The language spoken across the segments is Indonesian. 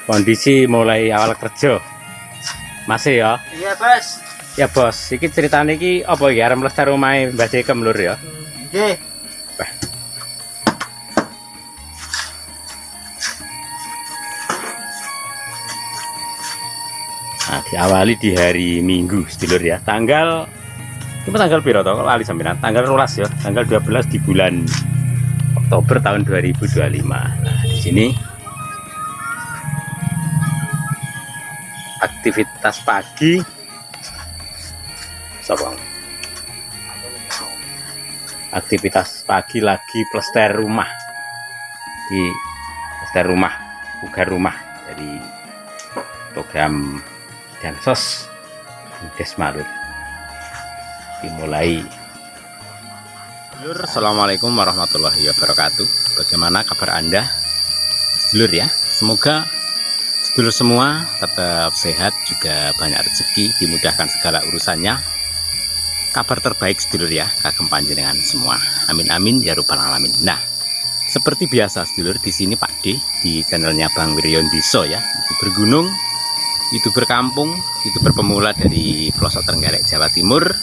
Kondisi mulai awal kerja. Masih ya? Iya, Bos. Ya, Bos. Iki ceritane iki apa ya arep mlestar omahe Mbah Jekem lur ya? Nggih. Nah, diawali di hari Minggu sedulur ya. Tanggal piro to? Kok lali sampean? Tanggal 12 ya. Tanggal 12 di bulan Oktober tahun 2025. Nah, di sini aktivitas pagi aktivitas pagi lagi plester rumah pugar rumah dari program Dansos Desmalur dimulai. Sedulur, assalamualaikum warahmatullahi wabarakatuh. Bagaimana kabar Anda sedulur ya? Semoga sedulur semua tetap sehat, juga banyak rezeki, dimudahkan segala urusannya. Kabar terbaik sedulur ya, kagem panjenengan semua. Amin amin ya rabbal alamin. Nah, seperti biasa sedulur, di sini Pak D di channelnya Bang Wiriondiso ya, YouTuber gunung, YouTuber kampung, YouTuber pemula dari pelosok Trenggalek Jawa Timur,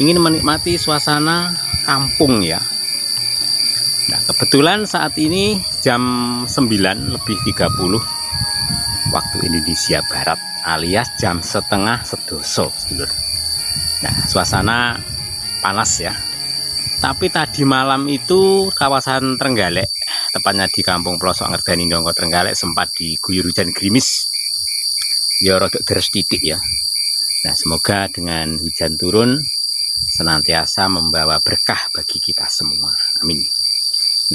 ingin menikmati suasana kampung ya. Nah, kebetulan saat ini jam 9:30 waktu Indonesia Barat, alias jam setengah sedoso sedulur. Nah, suasana panas ya. Tapi tadi malam itu kawasan Trenggalek, tepatnya di kampung pelosok Ngerdani Ndongko Trenggalek, sempat diguyur hujan gerimis. Ya rodok deres titik ya. Nah, semoga dengan hujan turun senantiasa membawa berkah bagi kita semua. Amin.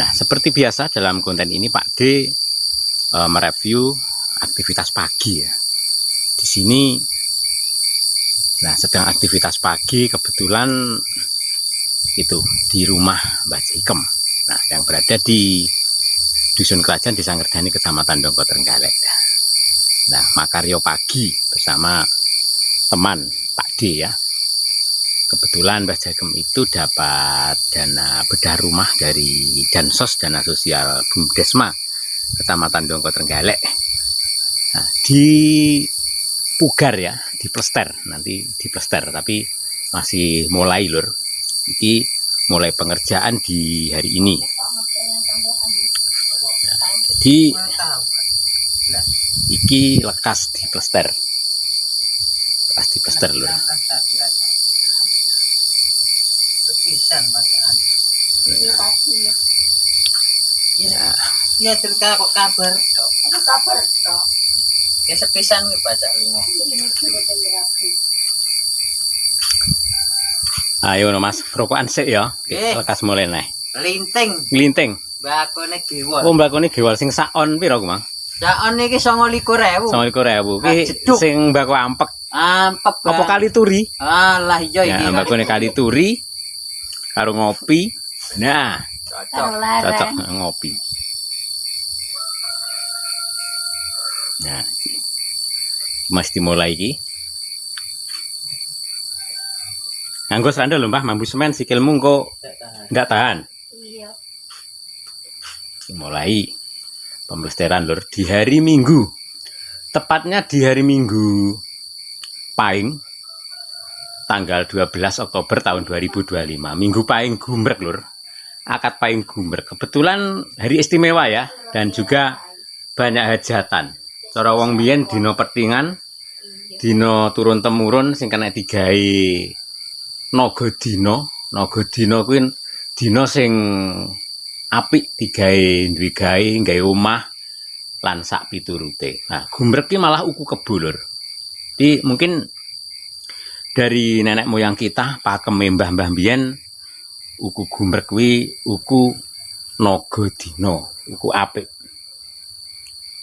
Nah, seperti biasa dalam konten ini Pak D mereview aktivitas pagi ya. Di sini, nah sedang aktivitas pagi kebetulan itu di rumah Mbah Jekem. Nah, yang berada di Dusun Kerajaan Desa Ngerdani Kecamatan Ndongko Trenggalek. Nah, makaryo pagi bersama teman Pak D ya. Kebetulan Mbah Jekem itu dapat dana bedah rumah dari Dansos, dana sosial Bumdesma Kecamatan Ndongko Trenggalek. Nah, di pugar ya, di plester, nanti di plester, tapi masih mulai lur. Ini mulai pengerjaan di hari ini. Nah, jadi iki lekas di plester. Lekas di plester lur. Ya. Iya, terus kok kabar tok. Kabar tok. Ya sepisan kuwi baca lunga. Ayo no Mas, rokokan sik ya. Lekas mulai neh. Linting. Nglinting. Mbakone gewol. Oh, mbakone gewal sing sakon piro ku, Mang? Sakon iki 29.000. 29.000. Ki sing mbako ampek. Ampek. Apa kali turi? Alah iya iki. Nah, mbakone kali turi karo ngopi. Nah, cocok ngopi. Nah, Mas dimulai iki. Nganggo sandal lho, Mbah, mambu semen sikilmu engko ndak tahan. Iya. Dimulai pemlesteran lur di hari Minggu. Tepatnya di hari Minggu Pahing tanggal 12 Oktober tahun 2025. Minggu Pahing gumrek lur. Akad Pahing gumrek. Kebetulan hari istimewa ya, dan juga banyak hajatan. Cara wong biyen dina petingan, dina turun temurun sing kena digawe naga dina kuwi dina sing apik digawe duwe gawe omah lan sak piturute. Nah, gumrek ki malah uku kebo lur. Jadi mungkin dari nenek moyang kita, pakeme mbah-mbah biyen, uku gumrek kuwi uku naga dina, uku apik.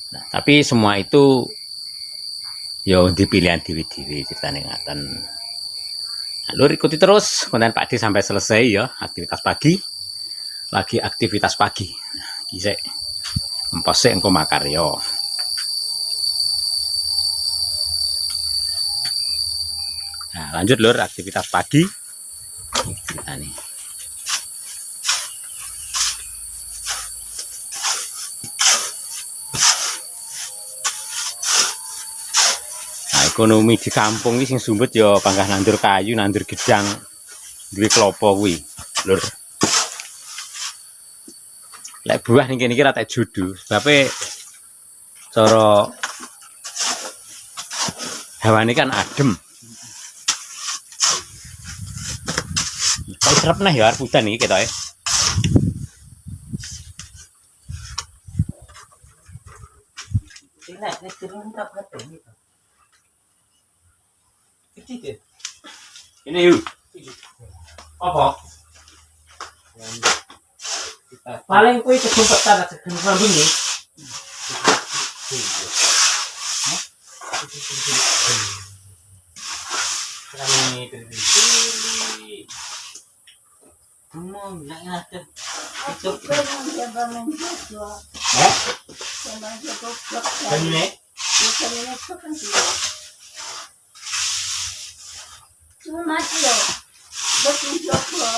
Nah, tapi semua itu ya di pilihan dewi-dewi ceritane ngaten. Nah, lur ikuti terus konten Pak D sampai selesai ya, aktivitas pagi. Lagi aktivitas pagi. Nah, iki sik empose engko makarya. Nah, lanjut lur aktivitas pagi. Ceritane. ekonomi di kampung iki sing sumbet ya panggah nandur kayu, nandur gedang, duwe klopo kuwi. Lur. Lek buah ning kene iki ra tak judu, sebabe cara hawane kan adem. Kok serep neh ya arep udan iki ketoke. Ini turun tak betul itu. Kecil. Ini yuk. Apa? Paling kuwi kesempatan segera bunyi. Kami pilih. Enggak ngatur. Itu Ini. Cuma dia betul coba.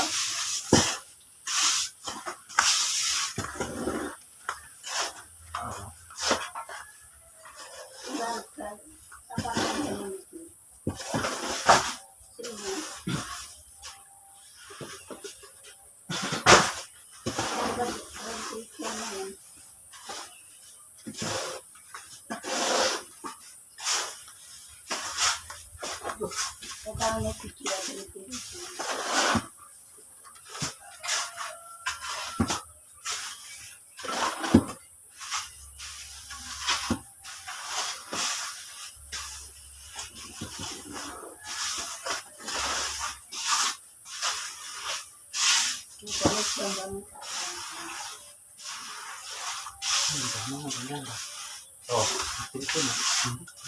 Oh, itu mah.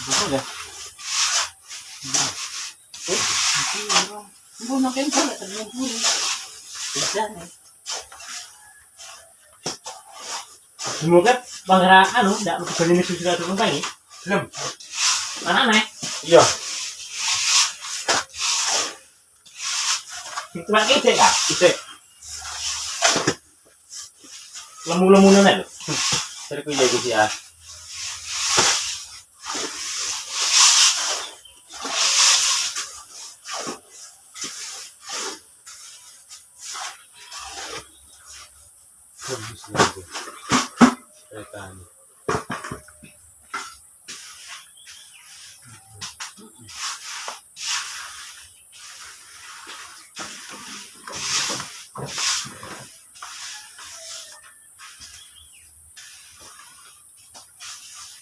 Betul ya? Ibu makin pula terlalu bisa nih. Semoga bangara anu ndak berani mesu sudah turun ini. Belum. Mana nih? Iya. Itu lagi cek kak? Cek. Lemu-lemu nih lho. Dari kuya gitu ya.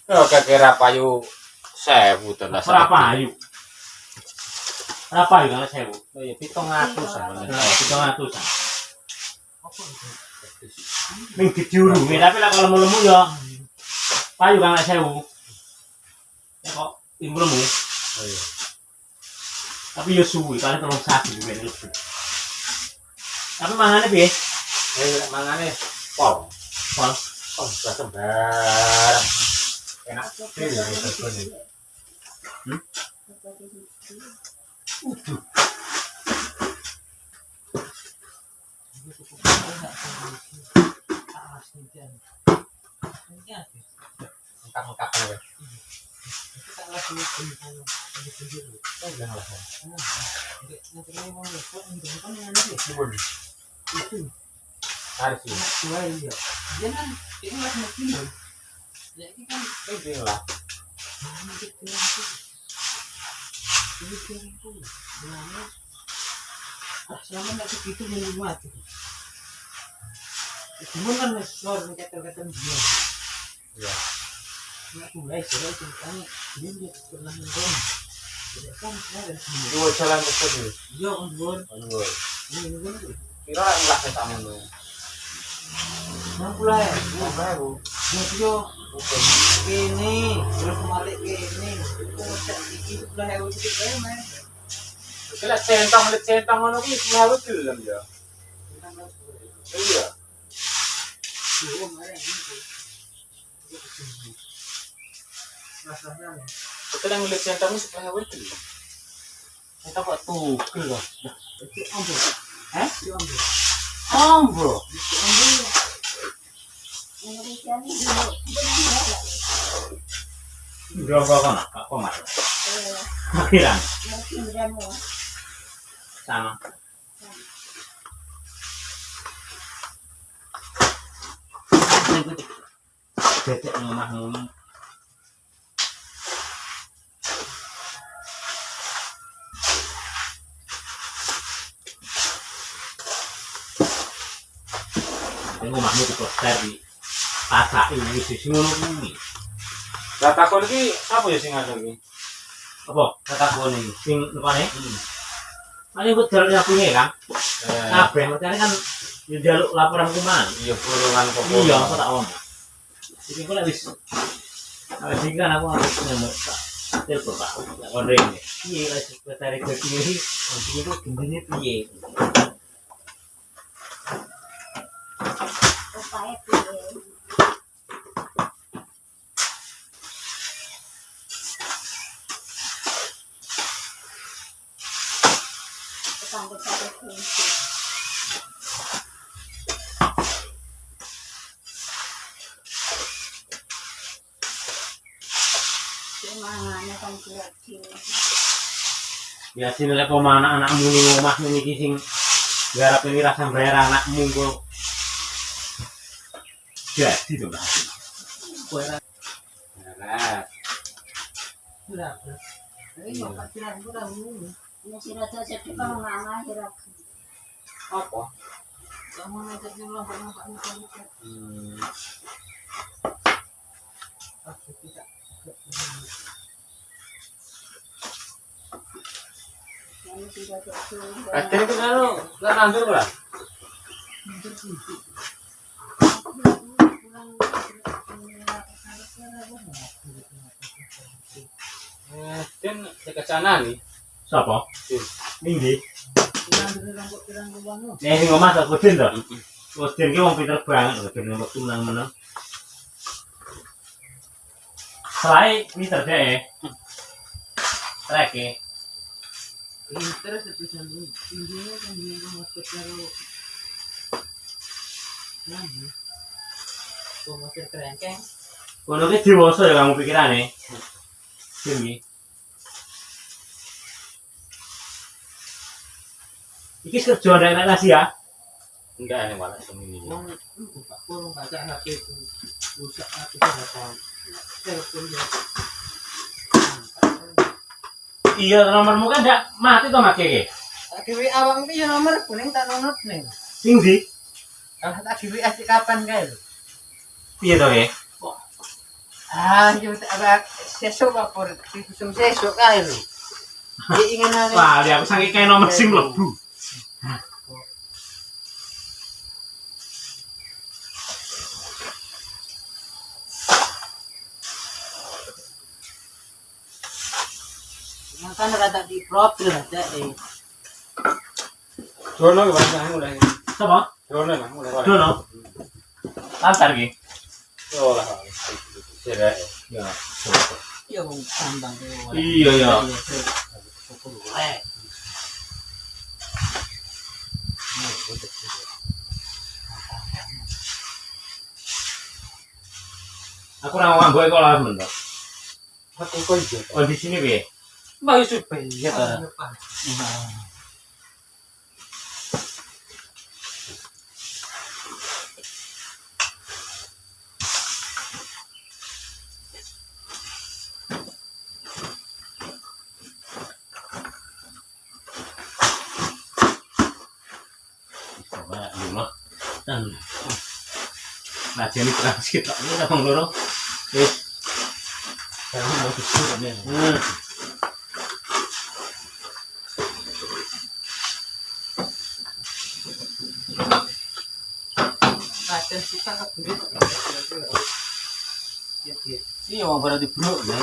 Oke, kira payu 1000 tenan. Berapa ayu? Berapa ayu kalau 1000? Oh ya 700 sama. 700-an. Ning diurungi tapi lah kalau lemu ya payu kan 1000. Ya kok lemu. Oh iya. Tapi ya suwi kali tolong satu juga lebih. Tapi mangane piye? Mangane pol. Pol. Oh, sembarang. Enak. Engkak-engkak ya. Harus ya. Jangan ini masih timbul. Jadi kan Penting lah. selama nggak segitu minggu mati. Cuma kan mesor kata-kata dia. Ya. Nggak mulai sudah ceritanya dia pernah nonton. Jadi kan ada sini. Dua jalan terus. Yo on Onward. ini. Kira enggak saya sama lu. Mulai. Baru. Yo ini terus balik ini. Itu cek iki mulai harus kita main. Kira centang ngono ki mlayu gelem ya. Iya. Betul yang lihat centang itu sebelah awal gelem. Centang kok tugel loh. Itu ambil. Hah? Itu ambil. Ambro. Itu ambil. Indonesia ini dulu benar. Berapa kan? Kok mas? Parkiran mungkin kamu sama. Becek ngomahmu. Ini ngomahmu diploster di pasake wis ngono kuwi. Lah takon iki sapa ya sing nganu iki? Apa? Takon iki. Sing lepane? Ayo buat jalan punya kan? Kabeh makanya kan ya jaluk laporan kuman. Iya purungan kok. Iya, aku tak omong. Iki kok wis. Awak iki kan aku harus nyamuk Pak. Telepon Pak. Tak kondring. Piye lek tarik ke kiri, iki kok gendene piye? upaya pilih sampai semangatnya kan kuat Biasa nek pemana anakmu ning omah niki sing garap ini rasa bayar anakmu kok. Jadi to Pak. Kowe ra ini sih rasa sedih kalau nggak ngahir aku Apa? kamu ngajak nyolong sama Pak Niko kamu tidak jatuh Kadang itu anu, lah nandur lah. Den dekat sana nih. sapa? Sing. Ning ndi? Nek sing omah tak kudin to. Kudin ki wong pinter banget lho ben wektu menang-menang. Selain pinter deh. Treke. Pinter sebisa tingginya kan dia masuk karo lagi. Kok masih kerengkeng? Kono ki dewasa ya kamu pikirane. Sini. Iki kerja ndak nasi ya? Enggak nih malah semini. Wong Pak Kurung baca HP itu rusak aku sudah tahu. Telepon dia. Iya, nomormu kan ndak mati to make iki. Tak kiwi awak iki ya nomor kuning tak nonot nih. Sing ndi? Tak kiwi asik kapan kae lho. Piye to ya? Ah, yo tak sesuk lapor disum sesuk kae lho. Dia ingin nanya. Wah, dia aku saking kayak nomor sing mlebu. Kan rada di profil rada Dono ke bangsa mulai. Sapa? Dono lah mulai. Dono. Lantar ki. Oh lah. Sira. Ya. ya wong tambang Iya ya. Aku ora ngambek kok lah men. Aku kok iya. Kondisine piye? Mbak isu ya ta. Nah, jadi terus kita ini abang loro. Wis. Sekarang mau disuruhnya. Kadang suka keberit. Iya, mau berarti bro, ya.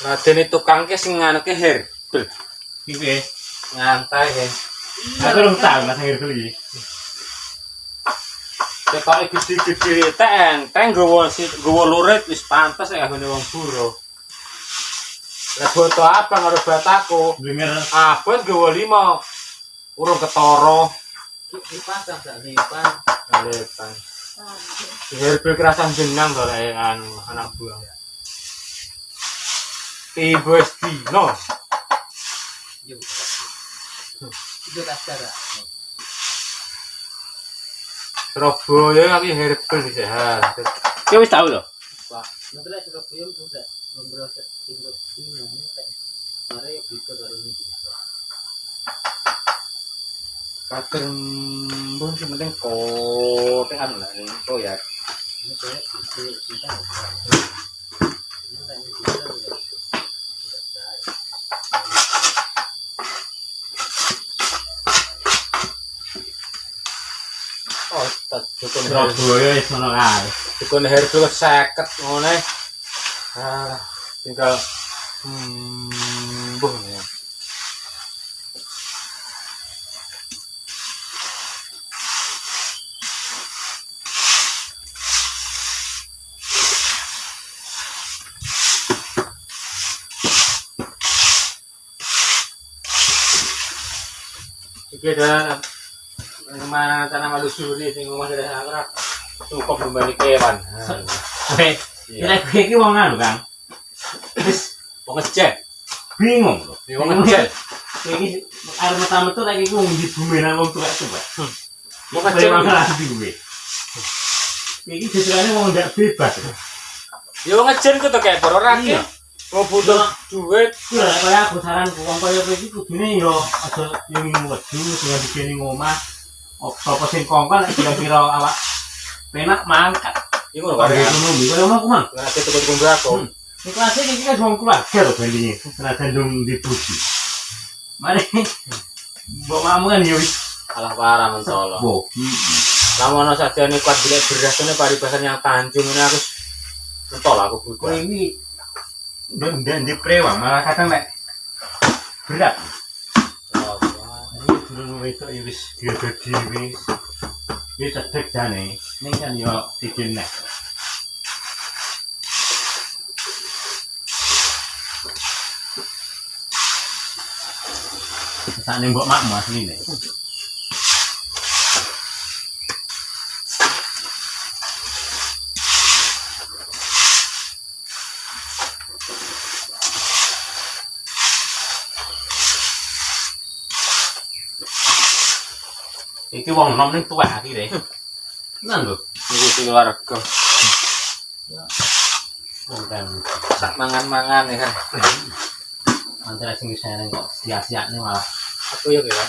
Raden itu tukang ke sing nganu ke herbal. Piye? Ngantai kan. Aku belum tahu Mas Ngir beli. Ketok gede-gede enteng gowo lurit wis pantes ya ngene wong buru. Lah foto apa karo bataku? Denger Abot gowo 5. Urung ketara. Dipasang sak lipan. Lepan. Herbal kerasan jenang to rek anu anak buah. Ibu Estino. Yo. Itu kasara. Surabaya lagi herbal di sehat. Kowe wis tau lho. Pak, nanti Surabaya udah memproses tinggal ini nih. Mare bisa karo niki. Kader mbon sing penting kote anu lah itu ya. Ini saya kita. Ini tadi kita ya. Oh, dukun Surabaya wis ngono kae. dukun herbal 50 ngene. Ah, tinggal mbon ya. Iki dan mana tanah malusuri sing omah dari akrab cukup membalik kewan. Kowe kira kowe iki wong anu, Kang. Wis Wong ngecek, bingung lho. wong ngecek. Kowe iki arep metu lagi ku ndi bumi nang wong tuwa coba. Wong Kowe ngecek. malah di kowe. Iki sesuane wong ndak bebas. Ya wong ngecek ku to kayak bororake. Iya. Mau butuh duit. Kuwi lek kaya aku saranku wong kaya kowe iki kudune yo aja yo ngene wedu sing dikene ngomah. Apa sing kongkon nek kira-kira awak penak mangkat. Iku lho Kaya kare. ngono iki kaya ngono ku mang. Nek tukul-tukul brako. Kelas iki kan wong keluarga lho bandinge. Senajan dong dipuji. Mari mbok mamu kan yo wis Alah parah mentolo. bo. Lamono saja nih kuat golek beras ini paribasan yang Tanjung ini aku mentol aku Kowe buka. iki ndek di prewa malah kadang nek berat. Ini dulu itu ya wis dia dhewe. Wis cedek jane. Ning kan yo izin nek. Sak ning mbok makmu asline. Iki wong nom ning tuwek iki le. Nang lho. Iku keluarga. Wong kan Sak mangan-mangan ya kan. antara sing seneng kok sia-siane malah Aku ya kira.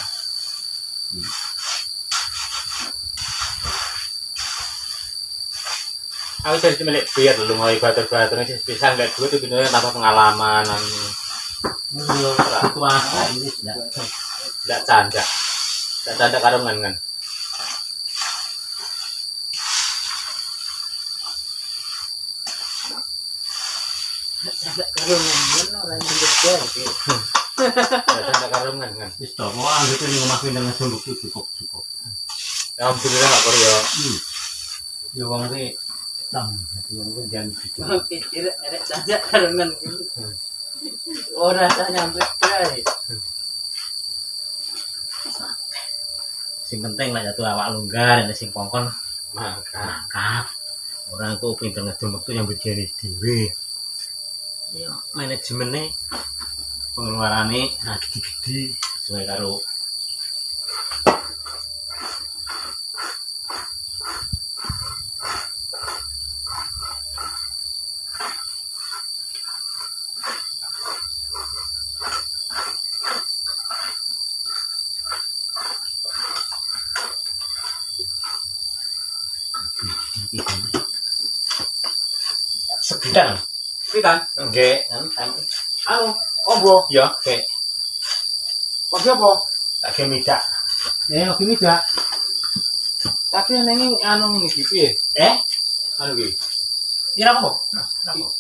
Aku dari milik biar dulu mau batur-batur ini bisa nggak dulu tuh bener tanpa pengalaman situasi ini sudah nggak canda karungan kan. Kalau ngomong orang yang berbeda, Nggak canda karungan kan. wis to mau anggap ini ngomongin dengan sungguh cukup. Alhamdulillah nggak Korea. Ya wong iki tam wong iki jangan gitu. orang pikir ada saja karangan gitu. Orang tak nyampe kali. Sing penting nek jatuh awak longgar nek sing kongkon Maka mangkat. Orang ku pinter ngedum waktu yang berdiri dhewe. Ya manajemennya pengeluarannya gede-gede sesuai karo sekitar kita enggak kan anu ombo ya kayak pakai apa? tak midak oke midak Tapi yang ini anu gitu ya. eh Anu gitu. Ira apa?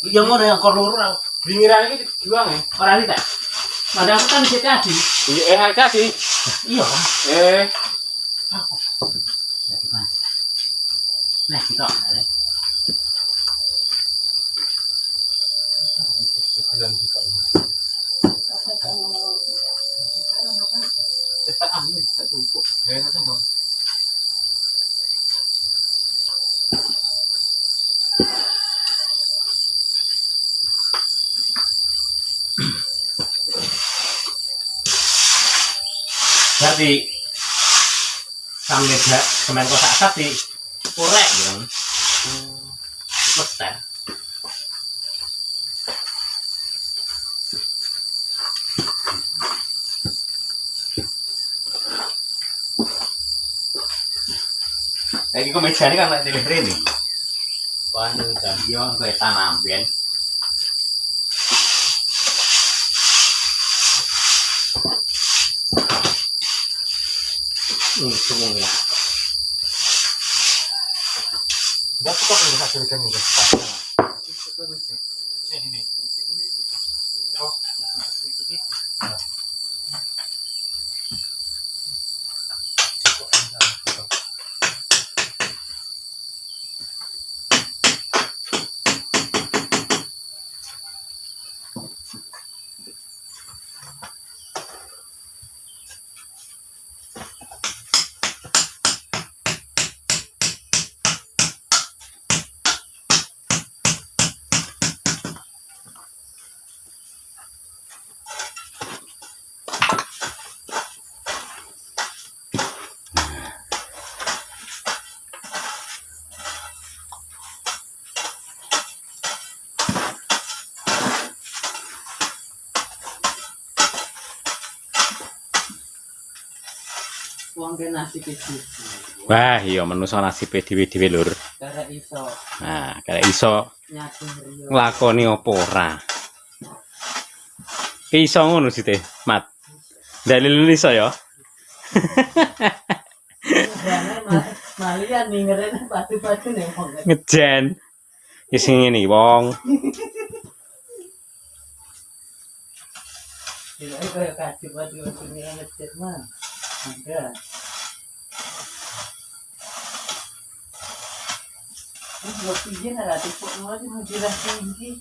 Yang ngono yang kor loro ora. Blingiran iki dibuang ya. Ora iki ta. Padahal aku kan di situ tadi. Iya, tadi. Iya. Jadi Mas. Nah, kita. Cepat ambil satu tumpuk. Berarti sampai semen kosak sate korek gitu. Pester. Lagi kok meja ini kan lagi delivery nih. Wah, ini janji orang kayak tanam, Ben. Semuanya. Enggak suka dengan hasil kamu guys. Sini. Oh. Wong ke nasi kecil. Wah, iya manusa nasibe dhewe-dhewe lur. Karena iso Nah, kayak iso nyatu riyo. nglakoni apa ora. Ki iso ngono sih teh, Mat. Dalil iso ya. Malian nih ngeren batu-batu nih wong. Ngejen. Ya sing ngene iki, wong. Tidak kayak kasih batu-batu nih ngecet mah. Ada. Ini 2 pijin ada tipe mau di majalah tinggi.